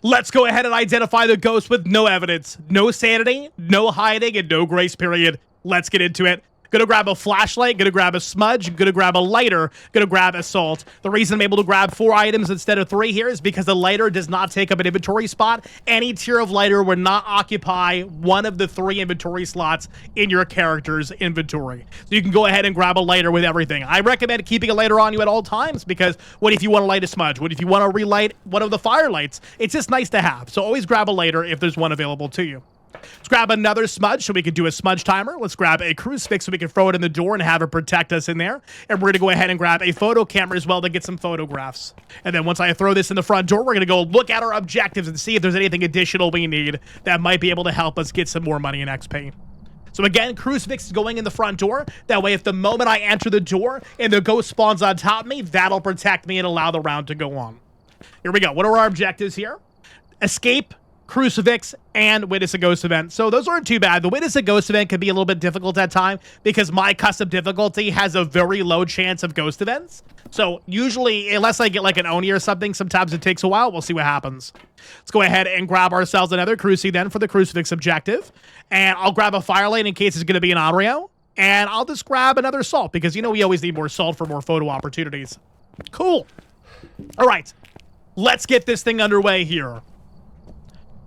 Let's go ahead and identify the ghost with no evidence, no sanity, no hiding, and no grace period. Let's get into it. Gonna grab a flashlight, gonna grab a smudge, gonna grab a lighter, gonna grab a salt. The reason I'm able to grab 4 items instead of 3 here is because the lighter does not take up an inventory spot. Any tier of lighter would not occupy one of the 3 inventory slots in your character's inventory. So you can go ahead and grab a lighter with everything. I recommend keeping a lighter on you at all times because what if you want to light a smudge? What if you want to relight one of the firelights? It's just nice to have. So always grab a lighter if there's one available to you. Let's grab another smudge so we can do a smudge timer. Let's grab a crucifix so we can throw it in the door and have it protect us in there. And we're going to go ahead and grab a photo camera as well to get some photographs. And then once I throw this in the front door, we're going to go look at our objectives and see if there's anything additional we need that might be able to help us get some more money in XP. So again, crucifix is going in the front door. That way, if the moment I enter the door and the ghost spawns on top of me, that'll protect me and allow the round to go on. Here we go. What are our objectives here? Escape, crucifix, and witness a ghost event. So those aren't too bad. The witness a ghost event can be a little bit difficult at times because my custom difficulty has a very low chance of ghost events. So usually, unless I get like an Oni or something, sometimes it takes a while. We'll see what happens. Let's go ahead and grab ourselves another cruci then for the crucifix objective. And I'll grab a firelight in case it's going to be an Onryo. And I'll just grab another salt because, you know, we always need more salt for more photo opportunities. Cool. All right. Let's get this thing underway here.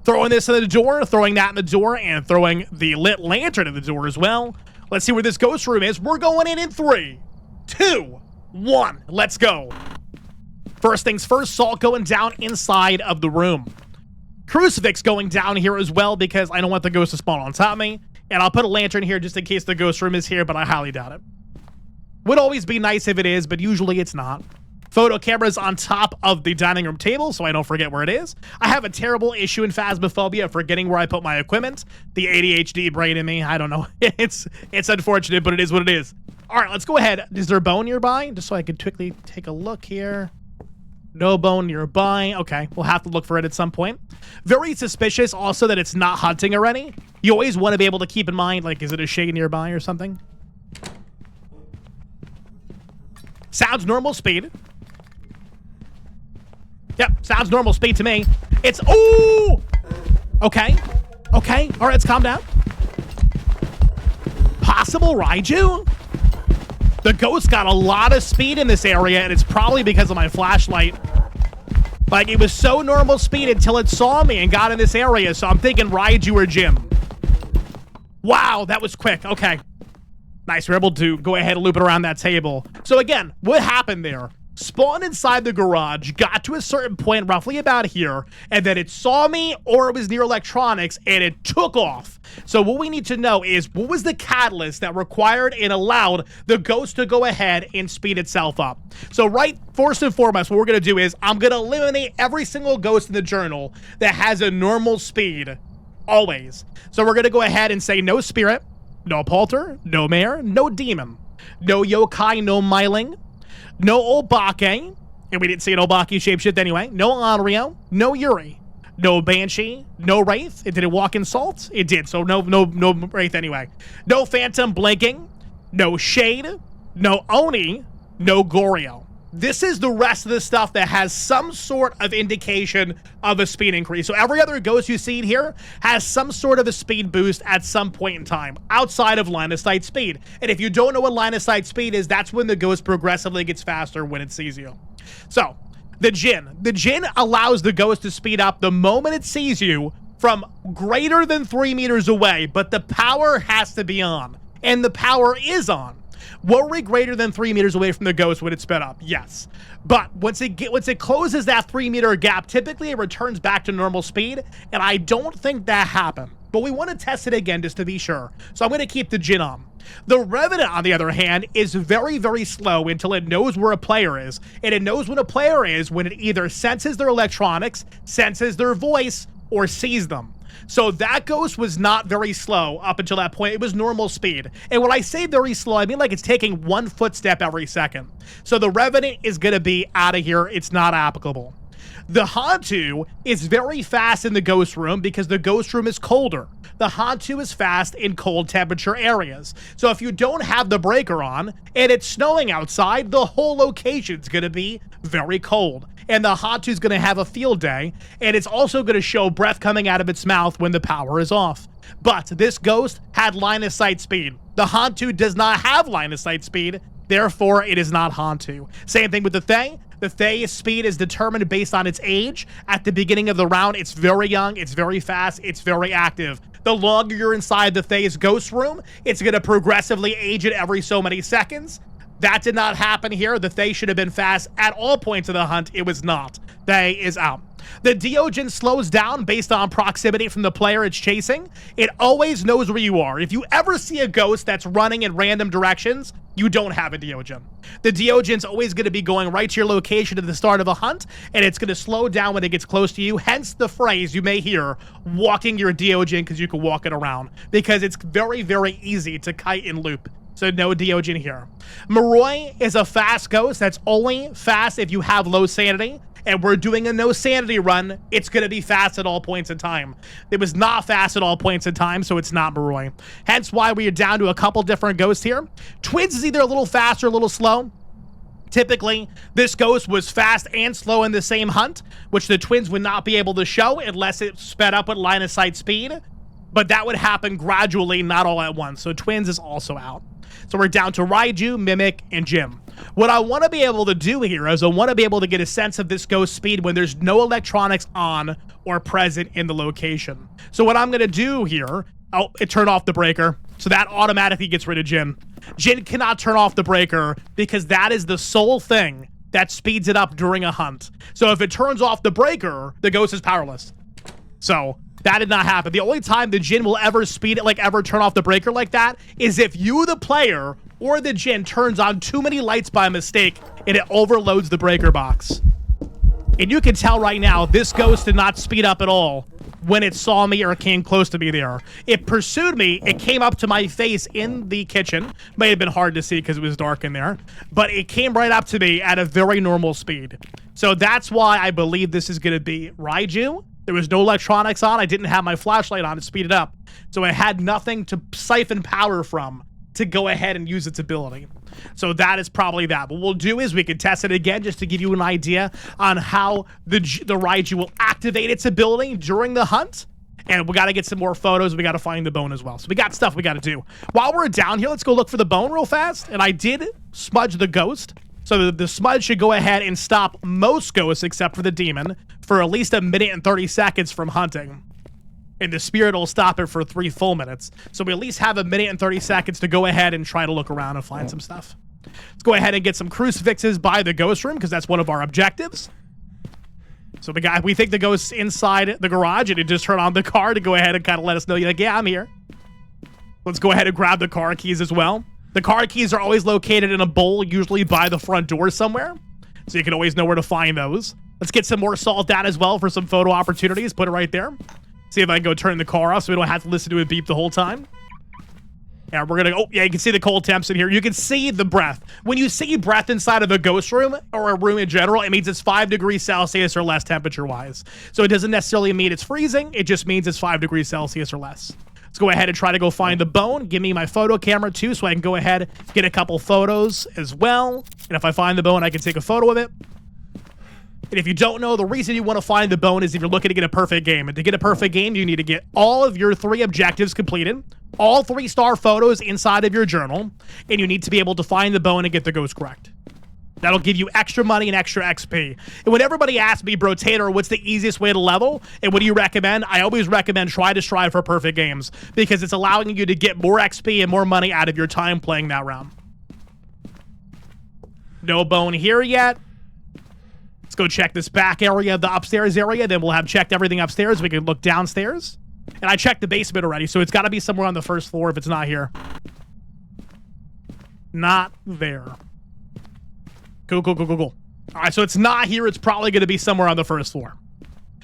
Throwing this in the door, throwing that in the door, and throwing the lit lantern in the door as well. Let's see where this ghost room is. We're going in 3, 2, 1. Let's go. First things first, salt going down inside of the room. Crucifix going down here as well because I don't want the ghost to spawn on top of me. And I'll put a lantern here just in case the ghost room is here, but I highly doubt it. Would always be nice if it is, but usually it's not. Photo cameras on top of the dining room table, so I don't forget where it is. I have a terrible issue in Phasmophobia forgetting where I put my equipment. The ADHD brain in me, I don't know. It's unfortunate, but it is what it is. All right, let's go ahead. Is there a bone nearby? Just so I can quickly take a look here. No bone nearby. Okay, we'll have to look for it at some point. Very suspicious also that it's not hunting already. You always want to be able to keep in mind, like, is it a shade nearby or something? Sounds normal speed. Yep, sounds normal speed to me. It's, ooh! Okay, okay, all right, let's calm down. Possible Raiju? The ghost got a lot of speed in this area, and it's probably because of my flashlight. Like, it was so normal speed until it saw me and got in this area, so I'm thinking Raiju or Jim. Wow, that was quick, okay. Nice, we're able to go ahead and loop it around that table. So again, what happened there? Spawned inside the garage, got to a certain point roughly about here, and then it saw me or it was near electronics and it took off. So what we need to know is what was the catalyst that required and allowed the ghost to go ahead and speed itself up. So first and foremost, what we're going to do is I'm going to eliminate every single ghost in the journal that has a normal speed, always. So we're going to go ahead and say no spirit, no polter, no mare, no demon, no yokai, no myling, no Obake, and we didn't see an Obake shapeshift anyway. No Onryo, no Yuri, no Banshee, no Wraith. Did it walk in salt? It did, so no Wraith anyway. No Phantom blinking, no Shade, no Oni, no Goryo. This is the rest of the stuff that has some sort of indication of a speed increase. So every other ghost you see here has some sort of a speed boost at some point in time outside of line of sight speed. And if you don't know what line of sight speed is, that's when the ghost progressively gets faster when it sees you. So the Jinn allows the ghost to speed up the moment it sees you from greater than 3 meters away, but the power has to be on, and the power is on. Were we greater than 3 meters away from the ghost when it sped up? Yes. But once it closes that 3 meter gap, typically it returns back to normal speed, and I don't think that happened. But we want to test it again just to be sure. So I'm going to keep the Jinn on. The Revenant, on the other hand, is very, very slow until it knows where a player is. And it knows when a player is when it either senses their electronics, senses their voice, or sees them. So that ghost was not very slow up until that point. It was normal speed. And when I say very slow, I mean like it's taking 1 footstep every second. So the Revenant is going to be out of here. It's not applicable. The Hantu is very fast in the ghost room because the ghost room is colder. The Hantu is fast in cold temperature areas. So if you don't have the breaker on and it's snowing outside, the whole location's going to be very cold. And the Hantu's going to have a field day, and it's also going to show breath coming out of its mouth when the power is off. But this ghost had line of sight speed. The Hantu does not have line of sight speed, therefore it is not Hantu. Same thing with the Thaye. The Thaye's speed is determined based on its age. At the beginning of the round, it's very young, it's very fast, it's very active. The longer you're inside the Thaye's ghost room, it's going to progressively age it every so many seconds. That did not happen here. The Thaye should have been fast at all points of the hunt. It was not. Thaye is out. The Deogen slows down based on proximity from the player it's chasing. It always knows where you are. If you ever see a ghost that's running in random directions, you don't have a Deogen. The Deogen's always going to be going right to your location at the start of a hunt, and it's going to slow down when it gets close to you. Hence the phrase you may hear, walking your Deogen, because you can walk it around. Because it's very, very easy to kite and loop. So no Deogen here. Moroi is a fast ghost that's only fast if you have low sanity. And we're doing a no sanity run. It's going to be fast at all points in time. It was not fast at all points in time, so it's not Moroi. Hence why we are down to a couple different ghosts here. Twins is either a little fast or a little slow. Typically, this ghost was fast and slow in the same hunt, which the Twins would not be able to show unless it sped up with line of sight speed. But that would happen gradually, not all at once. So Twins is also out. So we're down to Raiju, Mimic, and Jim. What I want to be able to do here is I want to be able to get a sense of this ghost speed when there's no electronics on or present in the location. So what I'm going to do here, it turned off the breaker. So that automatically gets rid of Jin. Jin cannot turn off the breaker because that is the sole thing that speeds it up during a hunt. So if it turns off the breaker, the ghost is powerless. So that did not happen. The only time the Jin will ever speed it, like ever turn off the breaker like that, is if you, the player, or the Jin turns on too many lights by mistake and it overloads the breaker box. And you can tell right now, this ghost did not speed up at all when it saw me or came close to me there. It pursued me. It came up to my face in the kitchen. May have been hard to see because it was dark in there. But it came right up to me at a very normal speed. So that's why I believe this is going to be Raiju. There was no electronics on. I didn't have my flashlight on to speed it up. So I had nothing to siphon power from to go ahead and use its ability. So that is probably that. What we'll do is we can test it again just to give you an idea on how the Raiju will activate its ability during the hunt. And we got to get some more photos. We got to find the bone as well. So we got stuff we got to do. While we're down here, let's go look for the bone real fast. And I did smudge the ghost. So the smudge should go ahead and stop most ghosts except for the demon for at least 1 minute and 30 seconds from hunting. And the spirit will stop it for 3 full minutes. So we at least have 1 minute and 30 seconds to go ahead and try to look around and find some stuff. Let's go ahead and get some crucifixes by the ghost room because that's one of our objectives. So we think the ghost's inside the garage, and it just turned on the car to go ahead and kind of let us know, like, yeah, I'm here. Let's go ahead and grab the car keys as well. The car keys are always located in a bowl, usually by the front door somewhere. So you can always know where to find those. Let's get some more salt down as well for some photo opportunities. Put it right there. See if I can go turn the car off so we don't have to listen to it beep the whole time. Yeah, we're gonna, oh yeah, you can see the cold temps in here. You can see the breath. When you see breath inside of a ghost room or a room in general, it means it's 5 degrees Celsius or less temperature-wise. So it doesn't necessarily mean it's freezing. It just means it's 5 degrees Celsius or less. Let's go ahead and try to go find the bone. Give me my photo camera too so I can go ahead and get a couple photos as well. And if I find the bone, I can take a photo of it. And if you don't know, the reason you want to find the bone is if you're looking to get a perfect game. And to get a perfect game, you need to get all of your 3 objectives completed, all 3-star photos inside of your journal, and you need to be able to find the bone and get the ghost correct. That'll give you extra money and extra XP. And when everybody asks me, bro, Tater, what's the easiest way to level? And what do you recommend? I always recommend try to strive for perfect games because it's allowing you to get more XP and more money out of your time playing that round. No bone here yet. Let's go check this back area, the upstairs area. Then we'll have checked everything upstairs. We can look downstairs. And I checked the basement already, so it's got to be somewhere on the first floor if it's not here. Not there. Cool. All right, so it's not here. It's probably going to be somewhere on the first floor.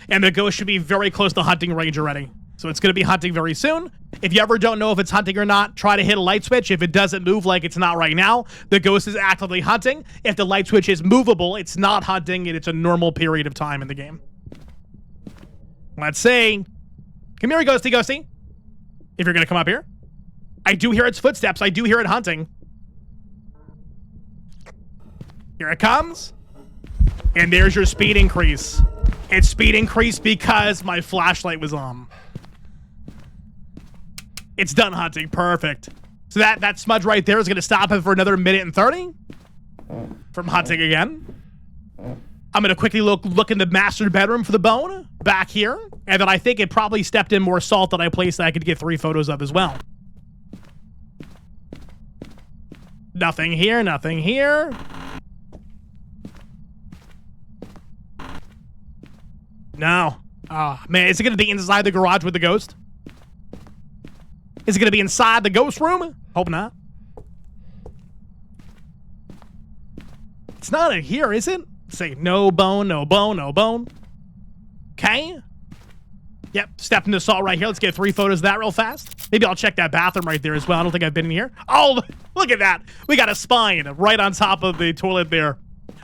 And the ghost should be very close to hunting range already. So it's going to be hunting very soon. If you ever don't know if it's hunting or not, try to hit a light switch. If it doesn't move like it's not right now, the ghost is actively hunting. If the light switch is movable, it's not hunting and it's a normal period of time in the game. Let's see. Come here, ghosty ghosty. If you're going to come up here. I do hear its footsteps. I do hear it hunting. Here it comes. And there's your speed increase. Its speed increased because my flashlight was on. It's done hunting. Perfect. So that smudge right there is going to stop it for another minute and 30 from hunting again. I'm going to quickly look in the master bedroom for the bone back here. And then I think it probably stepped in more salt that I placed that I could get 3 photos of as well. Nothing here. Nothing here. No. Oh, man. Is it going to be inside the garage with the ghost? Is it going to be inside the ghost room? Hope not. It's not in here, is it? Say no bone, no bone, no bone. Okay. Yep, step into salt right here. Let's get 3 photos of that real fast. Maybe I'll check that bathroom right there as well. I don't think I've been in here. Oh, look at that. We got a spine right on top of the toilet there.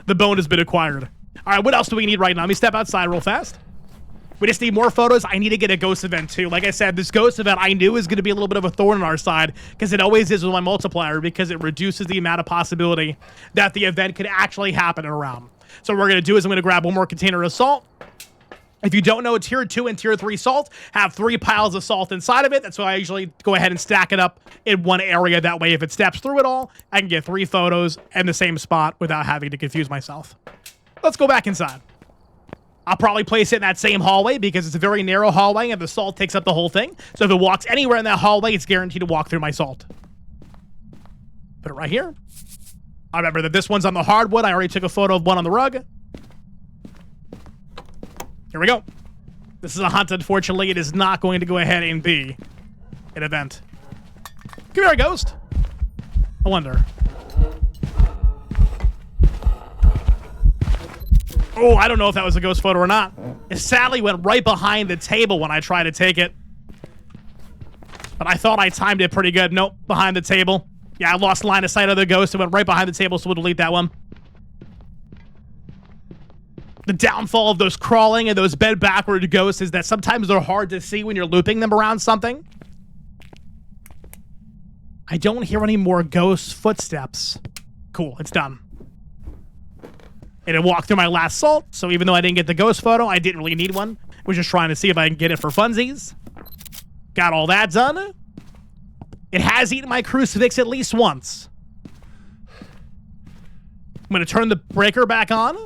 The bone has been acquired. All right, what else do we need right now? Let me step outside real fast. We just need more photos. I need to get a ghost event too. Like I said, this ghost event I knew is going to be a little bit of a thorn on our side because it always is with my multiplier because it reduces the amount of possibility that the event could actually happen around. So what we're going to do is I'm going to grab one more container of salt. If you don't know, tier 2 and tier 3 salt have 3 piles of salt inside of it. That's why I usually go ahead and stack it up in one area. That way, if it steps through it all, I can get 3 photos in the same spot without having to confuse myself. Let's go back inside. I'll probably place it in that same hallway because it's a very narrow hallway and the salt takes up the whole thing. So if it walks anywhere in that hallway, it's guaranteed to walk through my salt. Put it right here. I remember that this one's on the hardwood. I already took a photo of one on the rug. Here we go. This is a hunt, unfortunately. It is not going to go ahead and be an event. Come here, ghost. I wonder. Oh, I don't know if that was a ghost photo or not. It sadly went right behind the table when I tried to take it. But I thought I timed it pretty good. Nope, behind the table. Yeah, I lost line of sight of the ghost. It went right behind the table, so we'll delete that one. The downfall of those crawling and those bed backward ghosts is that sometimes they're hard to see when you're looping them around something. I don't hear any more ghost footsteps. Cool, it's done. And it walked through my last salt, so even though I didn't get the ghost photo, I didn't really need one. I was just trying to see if I can get it for funsies. Got all that done. It has eaten my crucifix at least once. I'm going to turn the breaker back on.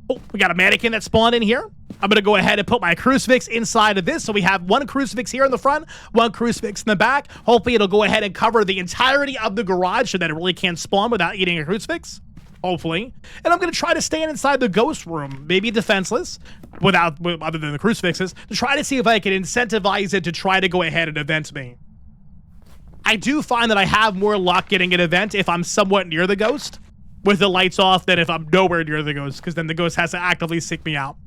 Oh, we got a mannequin that spawned in here. I'm going to go ahead and put my crucifix inside of this. So we have one crucifix here in the front, one crucifix in the back. Hopefully it'll go ahead and cover the entirety of the garage so that it really can't spawn without eating a crucifix. Hopefully. And I'm going to try to stand inside the ghost room, maybe defenseless, other than the crucifixes, to try to see if I can incentivize it to try to go ahead and event me. I do find that I have more luck getting an event if I'm somewhat near the ghost with the lights off than if I'm nowhere near the ghost, because then the ghost has to actively seek me out.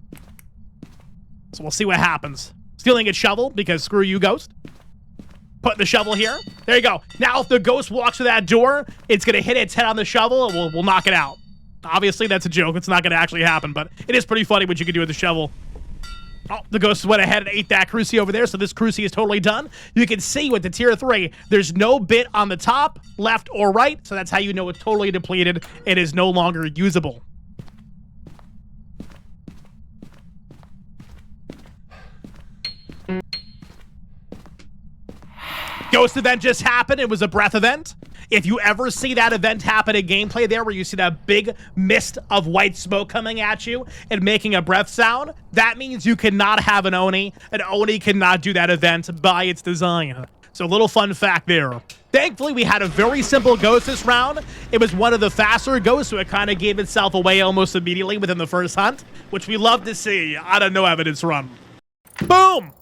So we'll see what happens. Stealing its shovel, because screw you, ghost. Putting the shovel here. There you go. Now, if the ghost walks through that door, it's going to hit its head on the shovel, and we'll knock it out. Obviously, that's a joke. It's not going to actually happen, but it is pretty funny what you can do with the shovel. Oh, the ghost went ahead and ate that cruci over there, so this cruci is totally done. You can see with the tier 3, there's no bit on the top, left, or right, so that's how you know it's totally depleted. It is no longer usable. Ghost event just happened. It was a breath event. If you ever see that event happen in gameplay there where you see that big mist of white smoke coming at you and making a breath sound, that means you cannot have an Oni. An Oni cannot do that event by its design. So a little fun fact there. Thankfully, we had a very simple ghost this round. It was one of the faster ghosts, so it kind of gave itself away almost immediately within the first hunt, which we love to see on a no evidence run. Boom!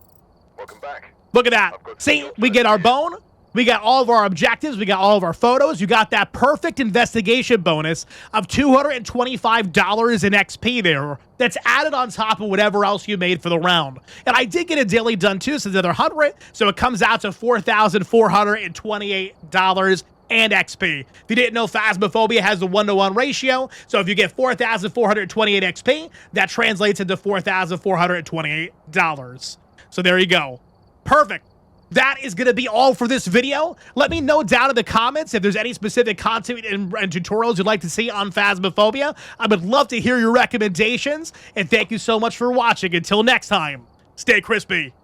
Welcome back. Look at that. See, we get our bone. We got all of our objectives. We got all of our photos. You got that perfect investigation bonus of $225 in XP there. That's added on top of whatever else you made for the round. And I did get a daily done too, so another 100. So it comes out to $4,428 and XP. If you didn't know, Phasmophobia has a 1-to-1 ratio. So if you get 4,428 XP, that translates into $4,428. So there you go. Perfect. That is going to be all for this video. Let me know down in the comments if there's any specific content and tutorials you'd like to see on Phasmophobia. I would love to hear your recommendations. And thank you so much for watching. Until next time, stay crispy.